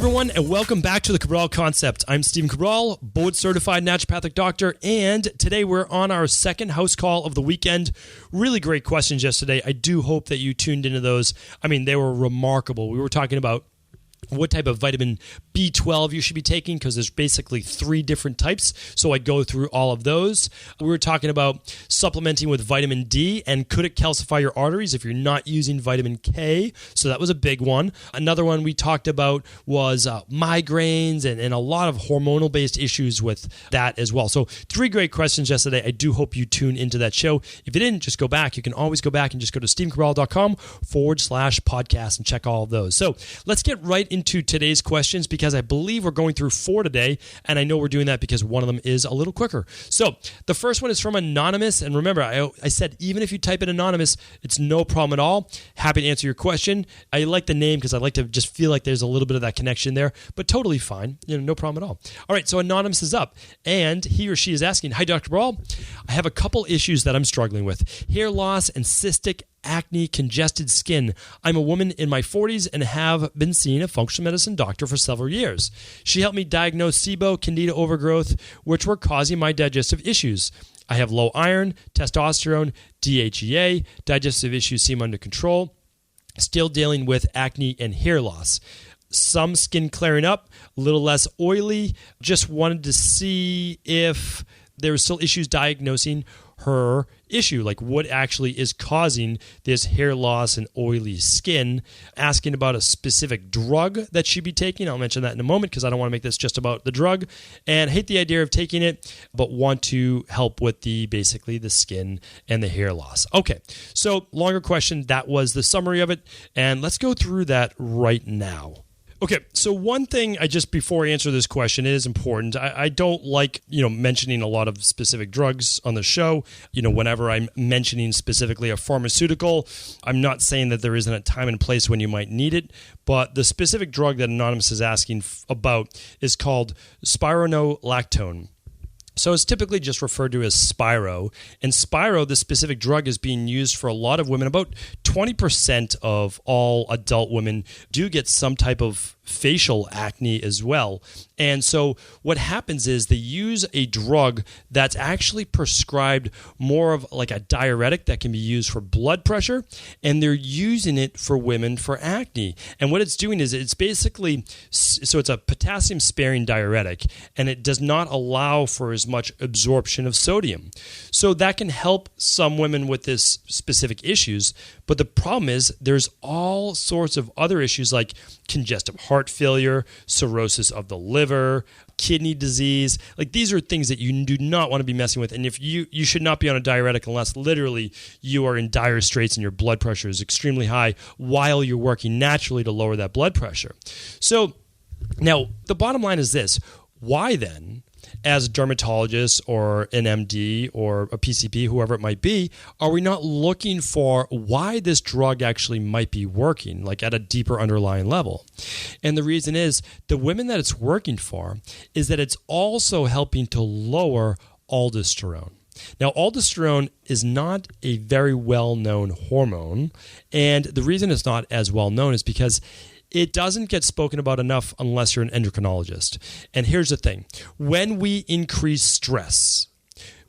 everyone, and welcome back to the Cabral Concept. I'm Stephen Cabral, board-certified naturopathic doctor, and today we're on our second house call of the weekend. Really great questions yesterday. I do hope that you tuned into those. I mean, they were remarkable. We were talking about what type of vitamin B12 you should be taking, because there's basically 3 different types. So I go through all of those. We were talking about supplementing with vitamin D and could it calcify your arteries if you're not using vitamin K. So that was a big one. Another one we talked about was migraines and a lot of hormonal based issues with that as well. So 3 great questions yesterday. I do hope you tune into that show. If you didn't, just go back. You can always go back and just go to stephencabral.com/podcast and check all of those. So let's get right into today's questions, because I believe we're going through 4 today, and I know we're doing that because one of them is a little quicker. So the first one is from Anonymous, and remember, I said even if you type in Anonymous, it's no problem at all. Happy to answer your question. I like the name because I like to just feel like there's a little bit of that connection there, but totally fine. No problem at all. All right, so Anonymous is up, and he or she is asking, "Hi, Dr. Brawl. I have a couple issues that I'm struggling with. Hair loss and cystic acne, congested skin. I'm a woman in my 40s and have been seeing a functional medicine doctor for several years. She helped me diagnose SIBO, candida overgrowth, which were causing my digestive issues. I have low iron, testosterone, DHEA, digestive issues seem under control. Still dealing with acne and hair loss. Some skin clearing up, a little less oily. Just wanted to see if there were still issues diagnosing her issue, like what actually is causing this hair loss and oily skin. Asking about a specific drug that she'd be taking. I'll mention that in a moment because I don't want to make this just about the drug, and hate the idea of taking it, but want to help with basically the skin and the hair loss." Okay, so longer question. That was the summary of it, and let's go through that right now. Okay, so one thing before I answer this question, it is important. I don't like, mentioning a lot of specific drugs on the show. Whenever I'm mentioning specifically a pharmaceutical, I'm not saying that there isn't a time and place when you might need it, but the specific drug that Anonymous is asking about is called spironolactone. So it's typically just referred to as Spiro. And Spiro, the specific drug, is being used for a lot of women. About 20% of all adult women do get some type of facial acne as well. And so what happens is they use a drug that's actually prescribed more of like a diuretic that can be used for blood pressure, and they're using it for women for acne. And what it's doing is it's basically, so it's a potassium sparing diuretic, and it does not allow for as much absorption of sodium. So that can help some women with this specific issues, but the problem is there's all sorts of other issues like congestive heart failure, cirrhosis of the liver, kidney disease. Like, these are things that you do not want to be messing with. And if you should not be on a diuretic unless literally you are in dire straits and your blood pressure is extremely high while you're working naturally to lower that blood pressure. So now the bottom line is this: why then, as a dermatologist or an MD or a PCP, whoever it might be, are we not looking for why this drug actually might be working, like at a deeper underlying level? And the reason is the women that it's working for is that it's also helping to lower aldosterone. Now, aldosterone is not a very well-known hormone, and the reason it's not as well-known is because it doesn't get spoken about enough unless you're an endocrinologist. And here's the thing. When we increase stress,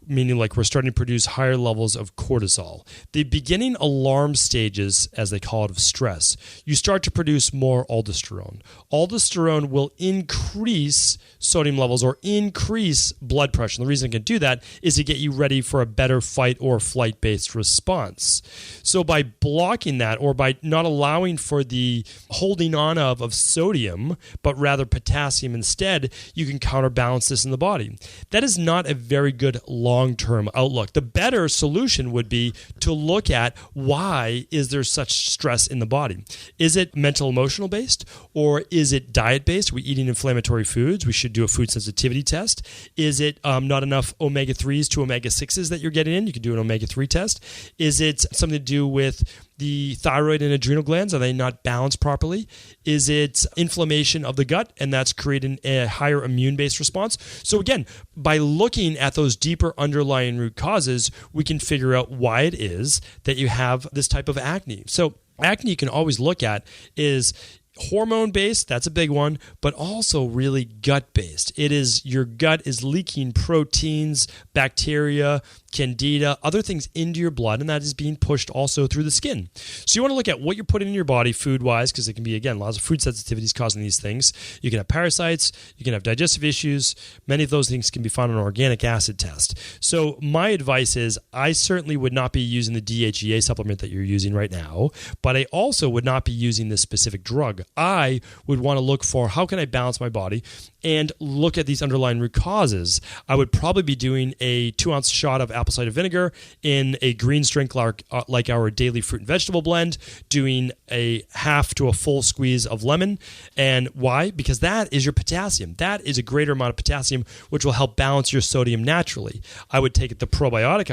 meaning like we're starting to produce higher levels of cortisol, the beginning alarm stages, as they call it, of stress, you start to produce more aldosterone. Aldosterone will increase sodium levels or increase blood pressure. And the reason it can do that is to get you ready for a better fight or flight-based response. So by blocking that, or by not allowing for the holding on of sodium, but rather potassium instead, you can counterbalance this in the body. That is not a very good long-term outlook. The better solution would be to look at why is there such stress in the body. Is it mental emotional based, or is it diet based? Are we eating inflammatory foods? We should do a food sensitivity test. Is it not enough omega-3s to omega-6s that you're getting in? You can do an omega-3 test. Is it something to do with the thyroid and adrenal glands? Are they not balanced properly? Is it inflammation of the gut, and that's creating a higher immune-based response? So again, by looking at those deeper underlying root causes, we can figure out why it is that you have this type of acne. So acne you can always look at is hormone-based, that's a big one, but also really gut-based. It is your gut is leaking proteins, bacteria, candida, other things into your blood, and that is being pushed also through the skin. So you want to look at what you're putting in your body food-wise, because it can be, again, lots of food sensitivities causing these things. You can have parasites, you can have digestive issues. Many of those things can be found on an organic acid test. So my advice is I certainly would not be using the DHEA supplement that you're using right now, but I also would not be using this specific drug. I would want to look for how can I balance my body and look at these underlying root causes. I would probably be doing a 2-ounce shot of apple cider vinegar in a green drink like our daily fruit and vegetable blend, doing a half to a full squeeze of lemon. And why? Because that is your potassium. That is a greater amount of potassium, which will help balance your sodium naturally. I would take the probiotic.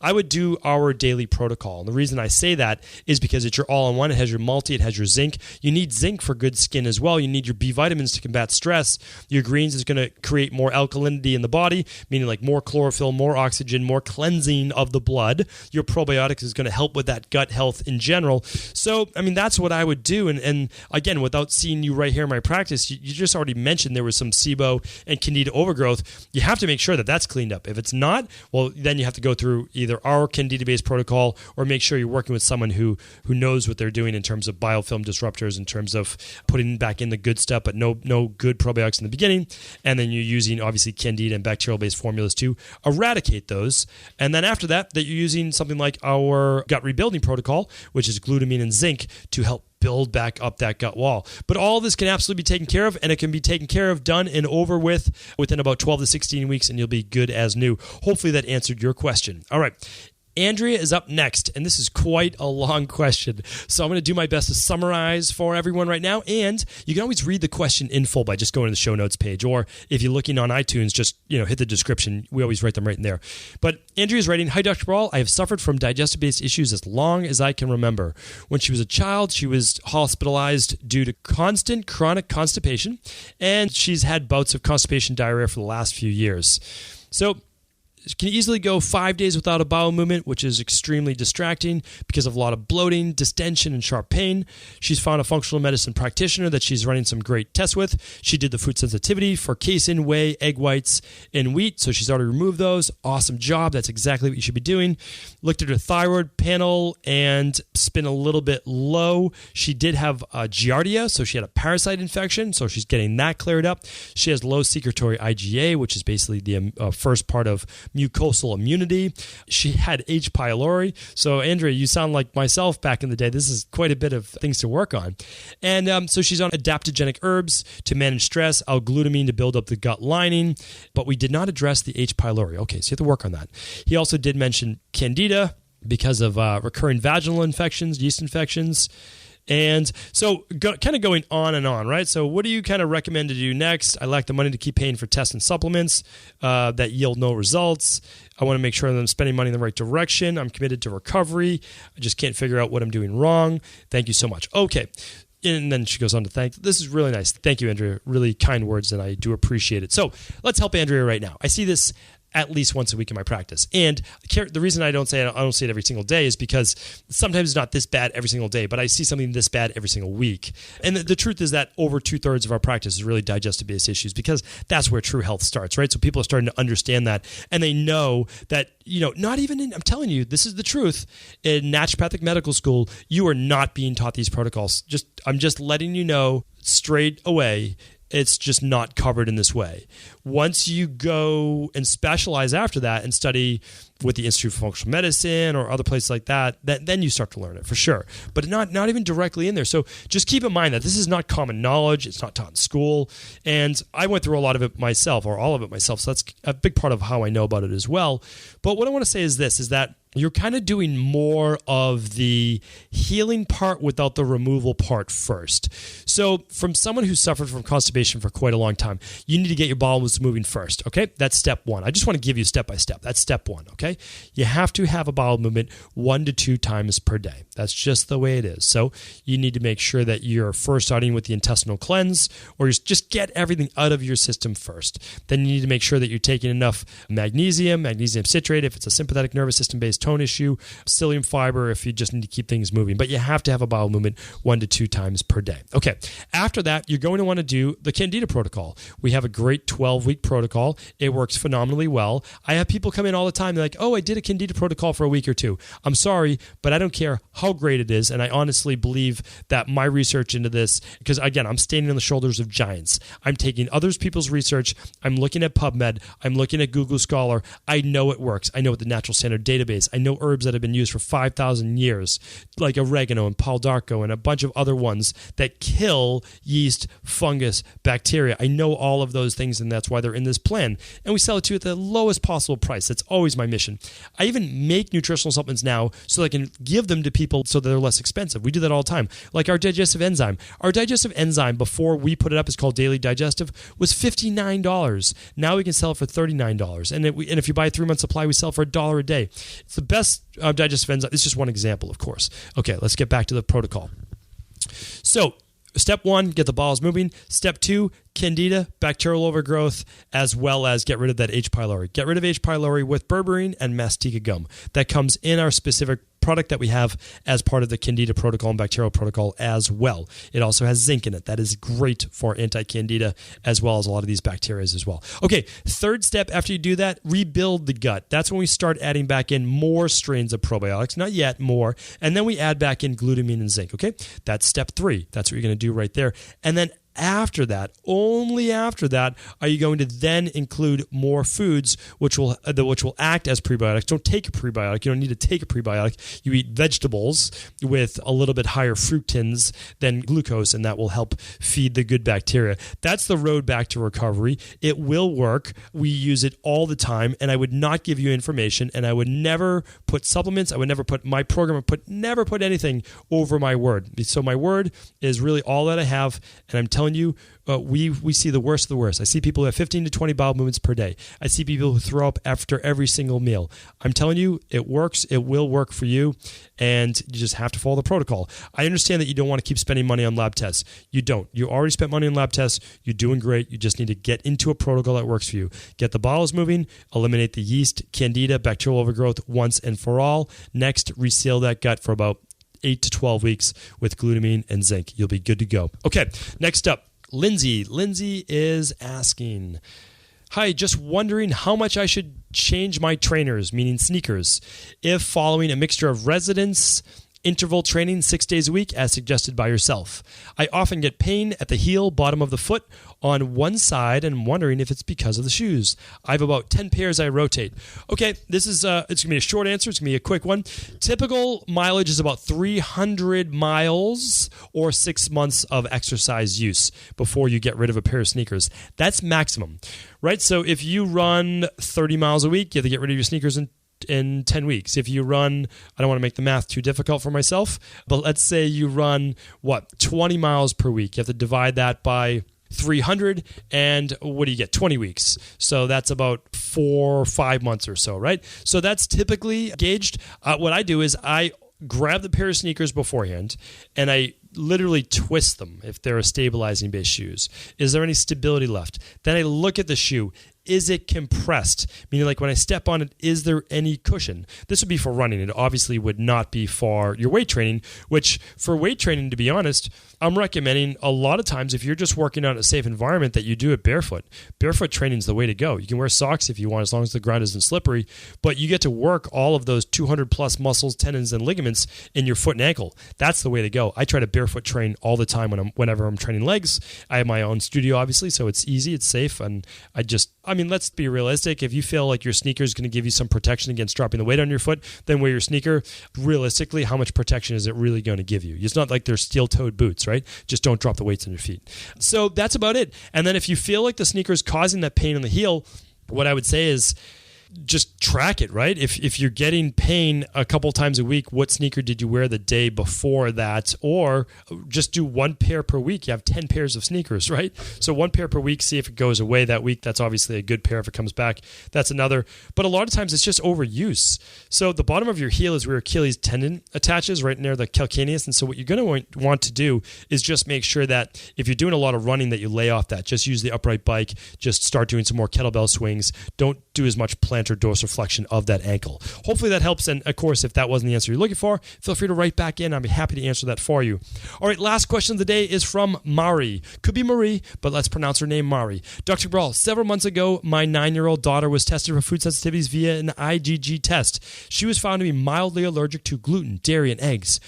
I would do our daily protocol. And the reason I say that is because it's your all-in-one. It has your multi, it has your zinc. You need zinc for good skin as well. You need your B vitamins to combat stress. Your greens is going to create more alkalinity in the body, meaning like more chlorophyll, more oxygen, more cleansing of the blood. Your probiotics is going to help with that gut health in general. So, that's what I would do. And again, without seeing you right here in my practice, you just already mentioned there was some SIBO and candida overgrowth. You have to make sure that that's cleaned up. If it's not, well, then you have to go through either our candida-based protocol or make sure you're working with someone who knows what they're doing in terms of biofilm disruptors, in terms of putting back in the good stuff, but no good probiotics in the beginning. And then you're using, obviously, candida and bacterial-based formulas to eradicate those. And then after that you're using something like our gut rebuilding protocol, which is glutamine and zinc, to help build back up that gut wall. But all of this can absolutely be taken care of, and it can be taken care of, done, and over with within about 12 to 16 weeks, and you'll be good as new. Hopefully that answered your question. All right. Andrea is up next, and this is quite a long question. So I'm going to do my best to summarize for everyone right now, and you can always read the question in full by just going to the show notes page, or if you're looking on iTunes, just hit the description. We always write them right in there. But Andrea's writing, "Hi, Dr. Cabral. I have suffered from digestive-based issues as long as I can remember. When she was a child, she was hospitalized due to constant chronic constipation, and she's had bouts of constipation diarrhea for the last few years. So can easily go 5 days without a bowel movement, which is extremely distracting because of a lot of bloating, distension, and sharp pain. She's found a functional medicine practitioner that she's running some great tests with. She did the food sensitivity for casein, whey, egg whites, and wheat, so she's already removed those. Awesome job. That's exactly what you should be doing. Looked at her thyroid panel, and it's been a little bit low. She did have Giardia, so she had a parasite infection, so she's getting that cleared up. She has low secretory IgA, which is basically the first part of mucosal immunity. She had H. pylori. So, Andrea, you sound like myself back in the day. This is quite a bit of things to work on. And so she's on adaptogenic herbs to manage stress, L-glutamine to build up the gut lining, but we did not address the H. pylori. Okay, so you have to work on that. He also did mention candida because of recurring vaginal infections, yeast infections. And so kind of going on and on, right? So what do you kind of recommend to do next? I lack the money to keep paying for tests and supplements that yield no results. I want to make sure that I'm spending money in the right direction. I'm committed to recovery. I just can't figure out what I'm doing wrong. Thank you so much. Okay. And then she goes on to thank. This is really nice. Thank you, Andrea. Really kind words, and I do appreciate it. So let's help Andrea right now. I see this at least once a week in my practice. And the reason I don't see it every single day is because sometimes it's not this bad every single day, but I see something this bad every single week. And the truth is that over 2/3 of our practice is really digestive-based issues, because that's where true health starts, right? So people are starting to understand that, and they know that, not even I'm telling you, this is the truth. In naturopathic medical school, you are not being taught these protocols. I'm just letting you know straight away. It's just not covered in this way. Once you go and specialize after that and study with the Institute for Functional Medicine or other places like that, then you start to learn it for sure. But not even directly in there. So just keep in mind that this is not common knowledge. It's not taught in school. And I went through a lot of it myself, or all of it myself. So that's a big part of how I know about it as well. But what I want to say is this, is that you're kind of doing more of the healing part without the removal part first. So from someone who suffered from constipation for quite a long time, you need to get your bowels bowels moving first, okay? That's step one. I just want to give you step by step. That's step one, okay? You have to have a bowel movement 1 to 2 times per day. That's just the way it is. So you need to make sure that you're first starting with the intestinal cleanse, or you just get everything out of your system first. Then you need to make sure that you're taking enough magnesium citrate if it's a sympathetic nervous system-based tone issue, psyllium fiber if you just need to keep things moving. But you have to have a bowel movement 1 to 2 times per day. Okay, after that, you're going to want to do the Candida protocol. We have a great 12-week protocol. It works phenomenally well. I have people come in all the time. They're like, oh, I did a Candida protocol for a week or 2. I'm sorry, but I don't care how great it is. And I honestly believe that my research into this, because again, I'm standing on the shoulders of giants. I'm taking other people's research. I'm looking at PubMed. I'm looking at Google Scholar. I know it works. I know what the Natural Standard Database. I know herbs that have been used for 5,000 years, like oregano and Palo d'Arco and a bunch of other ones that kill yeast, fungus, bacteria. I know all of those things, and that's why they're in this plan. And we sell it to you at the lowest possible price. That's always my mission. I even make nutritional supplements now so I can give them to people so that they're less expensive. We do that all the time. Like our digestive enzyme. Our digestive enzyme, before we put it up, is called Daily Digestive, was $59. Now we can sell it for $39. And if you buy a 3-month supply, we sell for $1 a day. It's the best digestive enzyme. It's just one example, of course. Okay, let's get back to the protocol. So, step 1, get the bowels moving. Step 2, Candida, bacterial overgrowth, as well as get rid of that H. pylori. Get rid of H. pylori with berberine and mastica gum. That comes in our specific product that we have as part of the Candida protocol and bacterial protocol as well. It also has zinc in it. That is great for anti-Candida as well as a lot of these bacteria as well. Okay, third step after you do that, rebuild the gut. That's when we start adding back in more strains of probiotics. Not yet, more. And then we add back in glutamine and zinc, okay? That's step 3. That's what you're going to do right there. And then after that, only after that, are you going to then include more foods which will act as prebiotics. Don't take a prebiotic. You don't need to take a prebiotic. You eat vegetables with a little bit higher fructans than glucose, and that will help feed the good bacteria. That's the road back to recovery. It will work. We use it all the time, and I would not give you information, and I would never put supplements. I would never put my program, never put anything over my word. So my word is really all that I have, and I'm telling you, we see the worst of the worst. I see people who have 15 to 20 bowel movements per day. I see people who throw up after every single meal. I'm telling you, it works. It will work for you, and you just have to follow the protocol. I understand that you don't want to keep spending money on lab tests. You don't. You already spent money on lab tests. You're doing great. You just need to get into a protocol that works for you. Get the bowels moving, eliminate the yeast, candida, bacterial overgrowth once and for all. Next, reseal that gut for about 8 to 12 weeks with glutamine and zinc. You'll be good to go. Okay, next up, Lindsay. Lindsay is asking, hi, just wondering how much I should change my trainers, meaning sneakers, if following a mixture of residence, interval training 6 days a week as suggested by yourself. I often get pain at the heel, bottom of the foot on one side, and I'm wondering if it's because of the shoes. I have about 10 pairs I rotate. Okay, this is it's going to be a short answer. It's going to be a quick one. Typical mileage is about 300 miles or 6 months of exercise use before you get rid of a pair of sneakers. That's maximum, right? So if you run 30 miles a week, you have to get rid of your sneakers in 10 weeks. If you run, I don't want to make the math too difficult for myself, but let's say you run, 20 miles per week. You have to divide that by 300, and what do you get? 20 weeks. So that's about 4 or 5 months or so, right? So that's typically gauged. What I do is I grab the pair of sneakers beforehand, and I literally twist them if they're a stabilizing based shoes. Is there any stability left? Then I look at the shoe. Is it compressed? Meaning, like when I step on it, is there any cushion? This would be for running. It obviously would not be for your weight training, which for weight training, to be honest, I'm recommending a lot of times if you're just working out in a safe environment that you do it barefoot. Barefoot training is the way to go. You can wear socks if you want, as long as the ground isn't slippery, but you get to work all of those 200 plus muscles, tendons, and ligaments in your foot and ankle. That's the way to go. I try to barefoot train all the time whenever I'm training legs. I have my own studio, obviously, so it's easy, it's safe, and let's be realistic. If you feel like your sneaker is going to give you some protection against dropping the weight on your foot, then wear your sneaker. Realistically, how much protection is it really going to give you? It's not like they're steel-toed boots, right? Just don't drop the weights on your feet. So that's about it. And then if you feel like the sneaker is causing that pain in the heel, what I would say is just track it, right? If you're getting pain a couple times a week, what sneaker did you wear the day before that? Or just do one pair per week. You have 10 pairs of sneakers, right? So one pair per week, see if it goes away that week. That's obviously a good pair. If it comes back, that's another. But a lot of times it's just overuse. So the bottom of your heel is where your Achilles tendon attaches, right near the calcaneus. And so what you're going to want to do is just make sure that if you're doing a lot of running, that you lay off that. Just use the upright bike. Just start doing some more kettlebell swings. Don't do as much plantar dorsiflexion of that ankle. Hopefully that helps. And of course, if that wasn't the answer you're looking for, feel free to write back in. I'd be happy to answer that for you. All right, last question of the day is from Mari. Could be Marie, but let's pronounce her name Mari. Dr. Cabral, several months ago, my 9-year-old daughter was tested for food sensitivities via an IgG test. She was found to be mildly allergic to gluten, dairy, and eggs,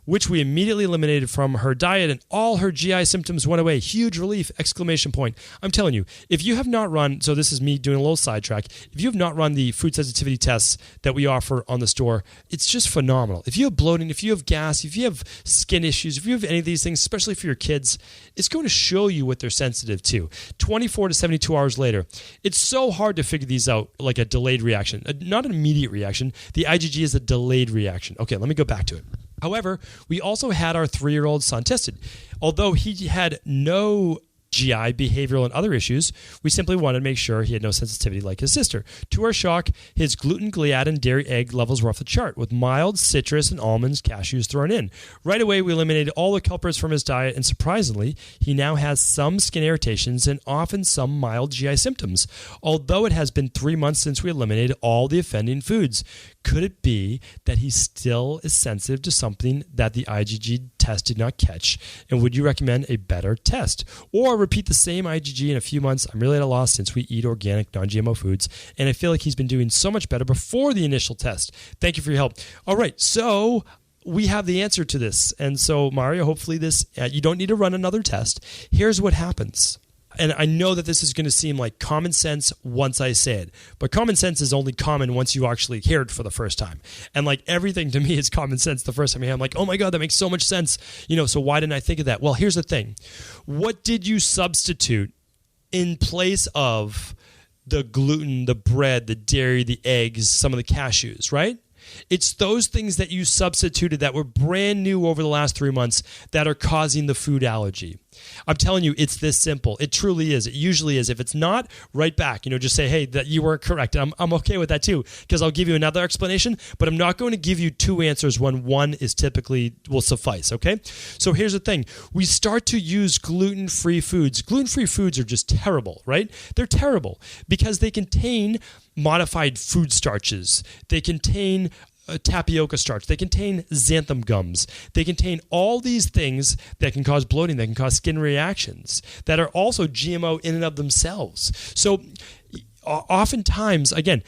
which we immediately eliminated from her diet, and all her GI symptoms went away. Huge relief, exclamation point. I'm telling you, if you have not run, so this is me doing a little sidetrack, if you have not run the food sensitivity tests that we offer on the store, it's just phenomenal. If you have bloating, if you have gas, if you have skin issues, if you have any of these things, especially for your kids, it's going to show you what they're sensitive to. 24 to 72 hours later. It's so hard to figure these out, like a delayed reaction. Not an immediate reaction. The IgG is a delayed reaction. Okay, let me go back to it. However, we also had our 3-year-old son tested. Although he had no GI, behavioral, and other issues, we simply wanted to make sure he had no sensitivity like his sister. To our shock, his gluten, gliadin, dairy, egg levels were off the chart, with mild citrus and almonds, cashews thrown in. Right away, we eliminated all the culprits from his diet, and surprisingly, he now has some skin irritations and often some mild GI symptoms, although it has been 3 months since we eliminated all the offending foods. Could it be that he still is sensitive to something that the IgG test did not catch? And would you recommend a better test? Or repeat the same IgG in a few months? I'm really at a loss since we eat organic, non-GMO foods, and I feel like he's been doing so much better before the initial test. Thank you for your help. All right, so we have the answer to this. And so, Mario, hopefully this, you don't need to run another test. Here's what happens. And I know that this is going to seem like common sense once I say it, but common sense is only common once you actually hear it for the first time. And like everything to me is common sense the first time I hear it. I'm like, oh my God, that makes so much sense. So why didn't I think of that? Well, here's the thing. What did you substitute in place of the gluten, the bread, the dairy, the eggs, some of the cashews, right? It's those things that you substituted that were brand new over the last 3 months that are causing the food allergy. I'm telling you, it's this simple. It truly is. It usually is. If it's not, write back. Just say, hey, that you weren't correct. I'm okay with that too, because I'll give you another explanation, but I'm not going to give you 2 answers when one is typically will suffice, okay? So here's the thing. We start to use gluten-free foods. Gluten-free foods are just terrible, right? They're terrible because they contain modified food starches. They contain tapioca starch. They contain xanthan gums. They contain all these things that can cause bloating, that can cause skin reactions, that are also GMO in and of themselves. So oftentimes, again,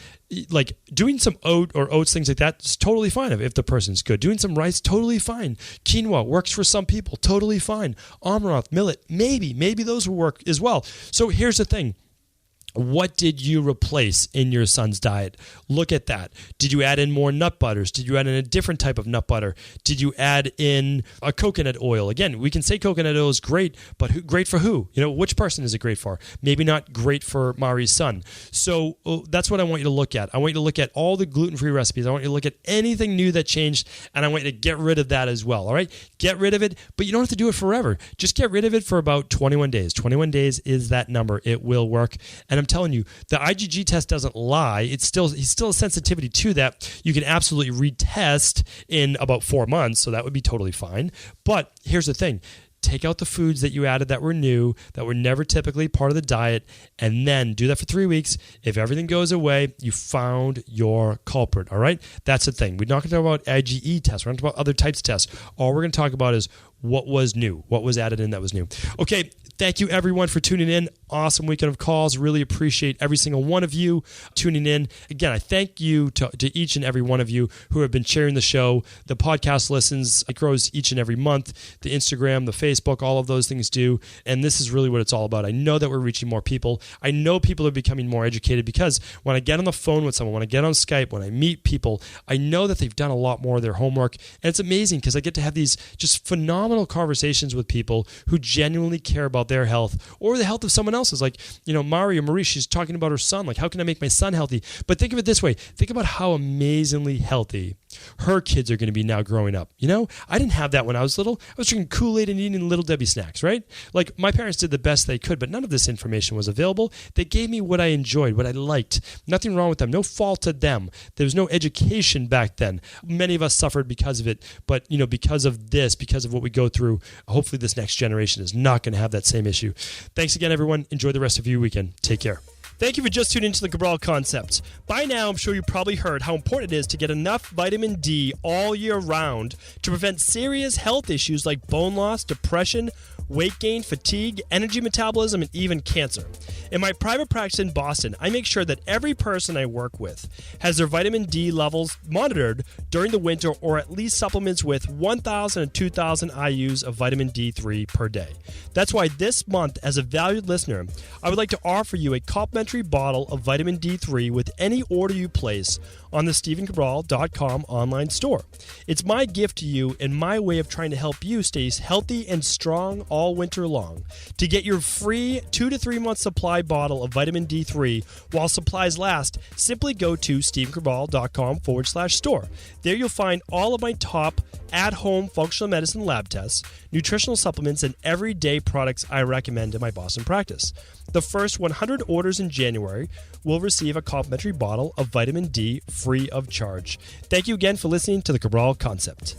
like doing some oats, things like that, is totally fine if the person's good. Doing some rice, totally fine. Quinoa works for some people, totally fine. Amaranth, millet, maybe those will work as well. So here's the thing. What did you replace in your son's diet? Look at that. Did you add in more nut butters? Did you add in a different type of nut butter? Did you add in a coconut oil? Again, we can say coconut oil is great, but great for who? Which person is it great for? Maybe not great for Mari's son. So that's what I want you to look at. I want you to look at all the gluten-free recipes. I want you to look at anything new that changed, and I want you to get rid of that as well, all right? Get rid of it, but you don't have to do it forever. Just get rid of it for about 21 days. 21 days is that number. It will work. And I'm telling you, the IgG test doesn't lie. It's still a sensitivity to that. You can absolutely retest in about 4 months, so that would be totally fine. But here's the thing. Take out the foods that you added that were new, that were never typically part of the diet, and then do that for 3 weeks. If everything goes away, you found your culprit, all right? That's the thing. We're not going to talk about IgE tests. We're not going to talk about other types of tests. All we're going to talk about is what was new, what was added in that was new. Okay, thank you everyone for tuning in. Awesome weekend of calls. Really appreciate every single one of you tuning in. Again, I thank you to each and every one of you who have been sharing the show. The podcast listens, it grows each and every month. The Instagram, the Facebook, all of those things do. And this is really what it's all about. I know that we're reaching more people. I know people are becoming more educated because when I get on the phone with someone, when I get on Skype, when I meet people, I know that they've done a lot more of their homework. And it's amazing because I get to have these just phenomenal phenomenal conversations with people who genuinely care about their health or the health of someone else's. Like, Mari or Marie, she's talking about her son. Like, how can I make my son healthy? But think of it this way. Think about how amazingly healthy her kids are going to be now growing up. I didn't have that when I was little. I was drinking Kool-Aid and eating Little Debbie snacks, right? Like, my parents did the best they could, but none of this information was available. They gave me what I enjoyed, what I liked. Nothing wrong with them. No fault to them. There was no education back then. Many of us suffered because of it, but because of this, because of what we go through, hopefully this next generation is not going to have that same issue. Thanks again, everyone. Enjoy the rest of your weekend. Take care. Thank you for just tuning into the Cabral Concept. By now, I'm sure you probably heard how important it is to get enough vitamin D all year round to prevent serious health issues like bone loss, depression, weight gain, fatigue, energy metabolism, and even cancer. In my private practice in Boston, I make sure that every person I work with has their vitamin D levels monitored during the winter, or at least supplements with 1,000 and 2,000 IUs of vitamin D3 per day. That's why this month, as a valued listener, I would like to offer you a complimentary bottle of vitamin D3 with any order you place on the StephenCabral.com online store. It's my gift to you and my way of trying to help you stay healthy and strong all winter long. To get your free 2 to 3 month supply bottle of vitamin D3 while supplies last, simply go to StephenCabral.com/store. There you'll find all of my top at-home functional medicine lab tests, nutritional supplements, and everyday products I recommend in my Boston practice. The first 100 orders in January will receive a complimentary bottle of vitamin D free of charge. Thank you again for listening to the Cabral Concept.